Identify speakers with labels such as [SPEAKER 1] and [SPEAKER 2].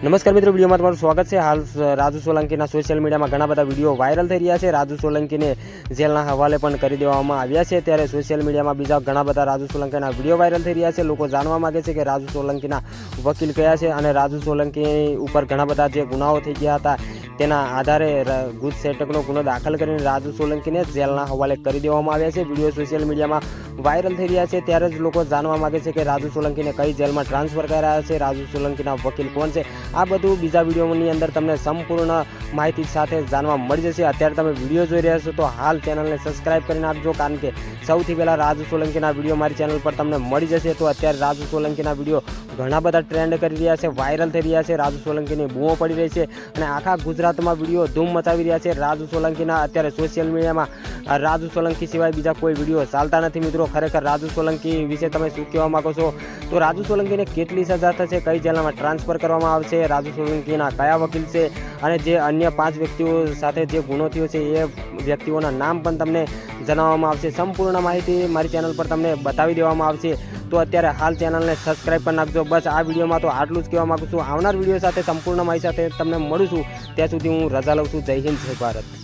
[SPEAKER 1] નમસ્કાર મિત્રો, વિડીયોમાં તમારું સ્વાગત છે। હાલ રાજુ સોલંકીના સોશિયલ મીડિયામાં ઘણા બધા વિડીયો વાયરલ થઈ રહ્યા છે। રાજુ સોલંકીને જેલના હવાલે પણ કરી દેવામાં આવ્યા છે। ત્યારે સોશિયલ મીડિયામાં બીજા ઘણા બધા રાજુ સોલંકીના વિડીયો વાયરલ થઈ રહ્યા છે। લોકો જાણવા માગે છે કે રાજુ સોલંકીના વકીલ કયા છે અને રાજુ સોલંકી ઉપર ઘણા બધા જે ગુનાઓ થઈ ગયા હતા તેના આધારે ગુજ સેટકનો ગુનો દાખલ કરીને રાજુ સોલંકીને જેલના હવાલે કરી દેવામાં આવ્યા છે। વિડીયો સોશિયલ મીડિયામાં વાયરલ થઈ રહ્યા છે ત્યારે જ લોકો જાણવા માગે છે કે રાજુ સોલંકીને કઈ જેલમાં ટ્રાન્સફર કરાયા છે, રાજુ સોલંકીના વકીલ કોણ છે। આ બધું બીજા વિડીયોની અંદર તમને સંપૂર્ણ માહિતી સાથે જાણવા મળી જશે। અત્યારે તમે વિડીયો જોઈ રહ્યા છો તો હાલ ચેનલને સબસ્ક્રાઇબ કરી નાખજો, કારણ કે સૌથી પહેલાં રાજુ સોલંકીના વિડીયો મારી ચેનલ પર તમને મળી જશે। તો અત્યારે રાજુ સોલંકીના વિડીયો ઘણા બધા ટ્રેન્ડ કરી રહ્યા છે, વાયરલ થઈ રહ્યા છે, રાજુ સોલંકીની બૂમો પડી રહી છે અને આખા ગુજરાતમાં વિડીયો ધૂમ મચાવી રહ્યા છે। રાજુ સોલંકીના અત્યારે સોશિયલ મીડિયામાં રાજુ સોલંકી સિવાય બીજા કોઈ વિડીયો ચાલતા નથી। મિત્રો, ખરેખર રાજુ સોલંકી વિશે તમે શું કહેવા માગો છો? તો રાજુ સોલંકીને કેટલી સજા થશે, કઈ જેલમાં ટ્રાન્સફર કરવામાં આવશે, રાજુ સોલંકીના કયા વકીલ છે અને જે અન્ય 5 વ્યક્તિઓ સાથે જે ગુનો થયો છે એ વ્યક્તિઓના નામ પણ તમને જણાવવામાં આવશે। સંપૂર્ણ માહિતી મારી ચેનલ પર તમને બતાવી દેવામાં આવશે। તો અત્યારે હાલ ચેનલને સબસ્ક્રાઇબ કરી નાખજો। બસ આ વિડીયોમાં તો આટલું જ કહેવા માગું છું। આવનાર વિડીયો સાથે સંપૂર્ણ માહિતી સાથે તમને મળું છું। ત્યાં સુધી હું રજા લઉં છું। જય હિન્દ, જય ભારત।